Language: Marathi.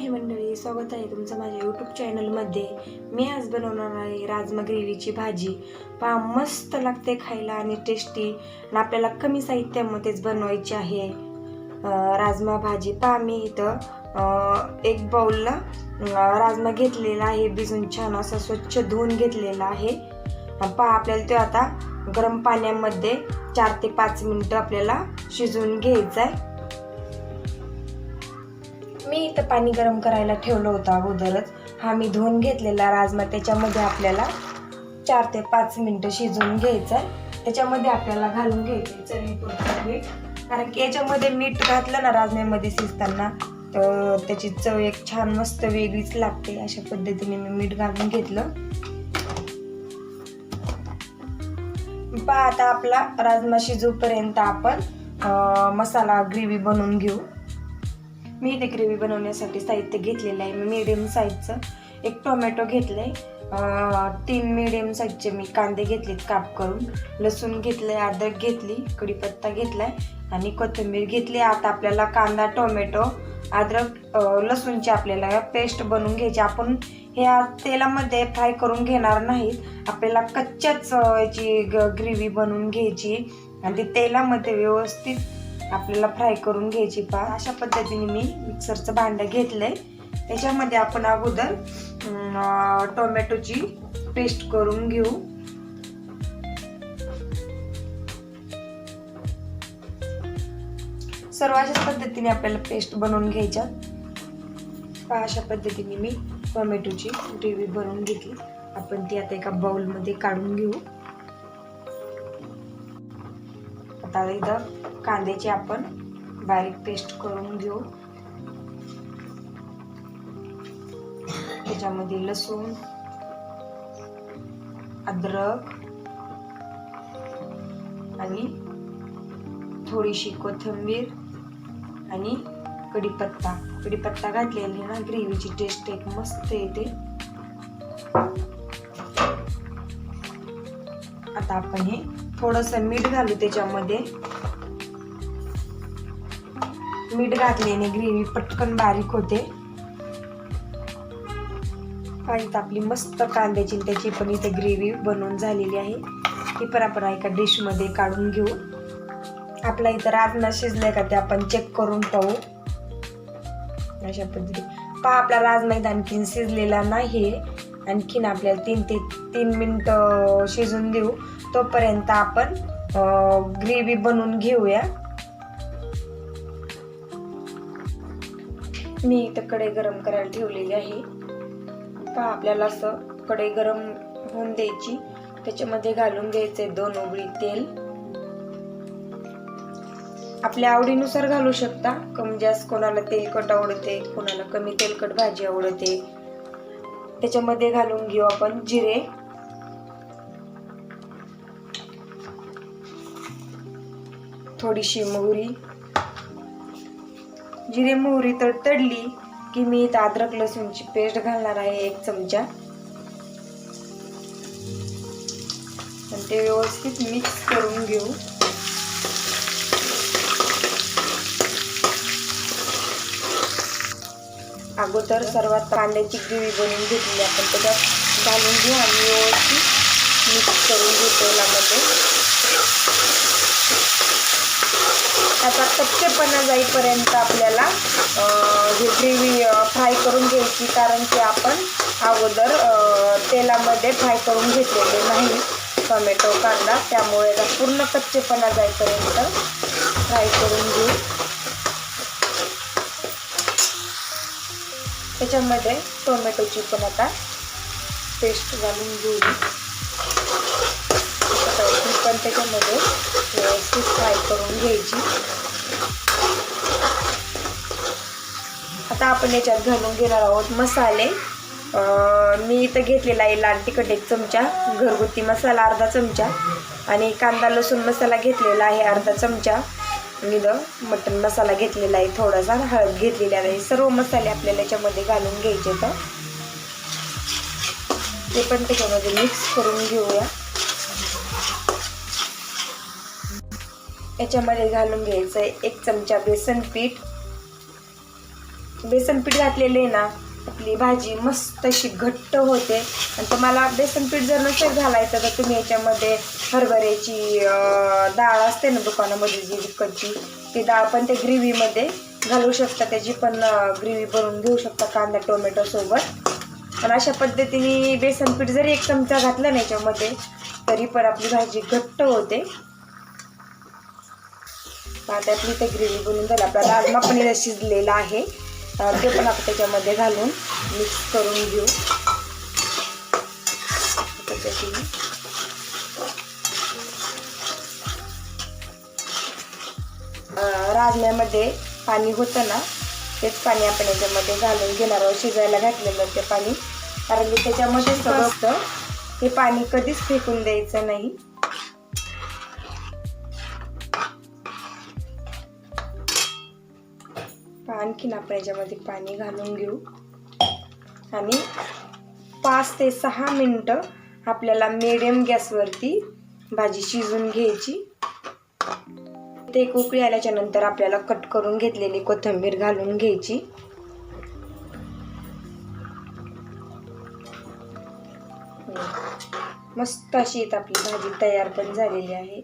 नमस्कार मंडळी, स्वागत आहे तुमचं माझ्या यूट्यूब चॅनलमध्ये। मी आज बनवणार आहे राजमा ग्रेव्हीची भाजी। पहा, मस्त लागते खायला आणि टेस्टी, आणि आपल्याला कमी साहित्यामध्येच बनवायची आहे राजमा भाजी। पहा, मी इथं एक बाउलला राजमा घेतलेला आहे, भिजून छान असा स्वच्छ धुवून घेतलेला आहे। पहा, आपल्याला तो आता गरम पाण्यामध्ये 4 ते 5 मिनिटं आपल्याला शिजवून घ्यायचा आहे। मी इथं पाणी गरम करायला ठेवलं होतं अगोदरच। हा मी धुवून घेतलेला राजमा त्याच्यामध्ये आपल्याला 4 ते 5 मिनिटं शिजवून घ्यायचं आहे। त्याच्यामध्ये आपल्याला घालून घ्यायचं चवीपुरतं मीठ, कारण की याच्यामध्ये मीठ घातलं ना राजम्यामध्ये शिजताना तर त्याची चव एक छान मस्त वेगळीच लागते। अशा पद्धतीने मी मीठ घालून घेतलं। पहा, आता आपला राजमा शिजूपर्यंत आपण मसाला ग्रेव्ही बनवून घेऊ। मी इथे ग्रेव्ही बनवण्यासाठी साहित्य घेतलेलं आहे। मी मीडियम साईजचं एक टोमॅटो घेतलंय, 3 मीडियम साईजचे मी कांदे घेतलेत काप करून, लसूण घेतलंय, अद्रक घेतली, कढीपत्ता घेतलाय आणि कोथिंबीर घेतली। आता आपल्याला कांदा, टोमॅटो, अद्रक, लसूणची आपल्याला पेस्ट बनवून घ्यायची। आपण ह्या तेलामध्ये फ्राय करून घेणार नाहीत, आपल्याला कच्च्याच याची ग्रेव्ही बनवून घ्यायची आणि ती तेलामध्ये व्यवस्थित आपल्याला फ्राय करून घ्यायची। पहा, अशा पद्धतीने मी मिक्सरचं भांडं घेतलंय, त्याच्यामध्ये आपण अगोदर टोमॅटोची पेस्ट करून घेऊ। सर्व अशाच पद्धतीने आपल्याला पेस्ट बनवून घ्यायच्या। पहा, अशा पद्धतीने मी टोमॅटोची ग्रेव्ही बनवून घेतली। आपण ती आता एका बाउलमध्ये काढून घेऊ। आता इथं कांद्याची आपण बारीक पेस्ट करून घेऊ। त्याच्यामध्ये लसूण, अद्रक आणि थोडीशी कोथिंबीर आणि कढीपत्ता घातलेली ना ग्रेव्हीची टेस्ट एक मस्त येते। आता आपण हे थोडंसं मीठ घालू त्याच्यामध्ये। मीठ घातल्याने ग्रेव्ही पटकन बारीक होते। इथं आपली मस्त कांद्याची त्याची पण इथे ग्रेव्ही बनवून झालेली आहे। ती पण आपण एका डिश मध्ये काढून घेऊ। आपला इथं राजमा शिजलाय का ते आपण चेक करून पाहू। अशा पद्धतीने पहा, आपला राजमा आणखीन शिजलेला नाही, आणखीन आपल्याला 3 मिनिटं शिजून देऊ। तोपर्यंत आपण ग्रेव्ही बनवून घेऊया। मी इथं कढई गरम करायला ठेवलेली आहे। पहा, आपल्याला असं कढई गरम होऊन द्यायची, त्याच्यामध्ये घालून घ्यायचे 2 उबळी तेल। आपल्या आवडीनुसार घालू शकता, कमी जास्त, कोणाला तेलकट आवडते, कोणाला कमी तेलकट भाजी आवडते। त्याच्यामध्ये घालून घेऊ आपण जिरे, थोडीशी मोहरी। जिरे मोहरी तडतडली की मी इथं अद्रक लसूणची पेस्ट घालणार आहे 1 चमचा, आणि ते व्यवस्थित मिक्स करून घेऊ। अगोदर सर्वात कांद्याची ग्रेव्ही बनवून घेतली आपण त्याच्यात घालून घेऊ आणि व्यवस्थित मिक्स करून घेऊ तेलामध्ये। त्याचा कच्चेपणा जाईपर्यंत आपल्याला ही ग्रेव्ही फ्राय करून घ्यायची, कारण की आपण अगोदर तेलामध्ये फ्राय करून घेतलेले नाही टोमॅटो, कांदा, त्यामुळे पूर्ण कच्चेपणा जाईपर्यंत फ्राय करून घेऊ। त्याच्यामध्ये टोमॅटोची पण आता पेस्ट घालून घेऊ, पण त्याच्यामध्ये व्यवस्थित फ्राय करून घ्यायची। आता आपण याच्यात घालून घेणार आहोत मसाले। मी इथं घेतलेला आहे लाल तिखट 1 चमचा, घरगुती मसाला अर्धा चमचा आणि कांदा लसूण मसाला घेतलेला आहे अर्धा चमचा, इथं मटन मसाला घेतलेला आहे थोडासा, हळद घेतलेली आहे। सर्व मसाले आपल्याला याच्यामध्ये घालून घ्यायचे, तर ते पण त्याच्यामध्ये मिक्स करून घेऊया। याच्यामध्ये घालून घ्यायचं आहे 1 चमचा बेसन पीठ, बेसन पीठ घातलेले ना आपली भाजी मस्त अशी घट्ट होते. आणि तुम्हाला बेसन पीठ जर नसेल घालायचं तर तुम्ही याच्यामध्ये हरभऱ्याची डाळ असते ना दुकानामध्ये जी विकतची, ती डाळ पण ते ग्रेव्हीमध्ये घालू शकता, त्याची पण ग्रेव्ही बनवून घेऊ शकता कांदा टोमॅटो सोबत. पण अशा पद्धतीने बेसन पीठ जरी 1 चमचा घातलं ना याच्यामध्ये तरी पण आपली भाजी घट्ट होते. आता आपली ते ग्रेव्ही बनवून झाली. आपला राजमा पनीर शिजलेला आहे ते पण आपण त्याच्यामध्ये घालून मिक्स करून घेऊ. राजम्यामध्ये पाणी होतं ना तेच पाणी आपण याच्यामध्ये घालून घेणार आहोत, शिजायला घातलेलं ते पाणी. कारण की त्याच्यामध्ये सगळं असतं, हे पाणी कधीच फेकून द्यायचं नाही. आणखीन आपण याच्यामध्ये पाणी घालून घेऊ आणि 5 ते 6 मिनिटं आपल्याला मीडियम गॅसवरती भाजी शिजून घ्यायची. ते एक उकळी आल्याच्या नंतर आपल्याला कट करून घेतलेली कोथिंबीर घालून घ्यायची. मस्त अशी आपली भाजी तयार पण झालेली आहे.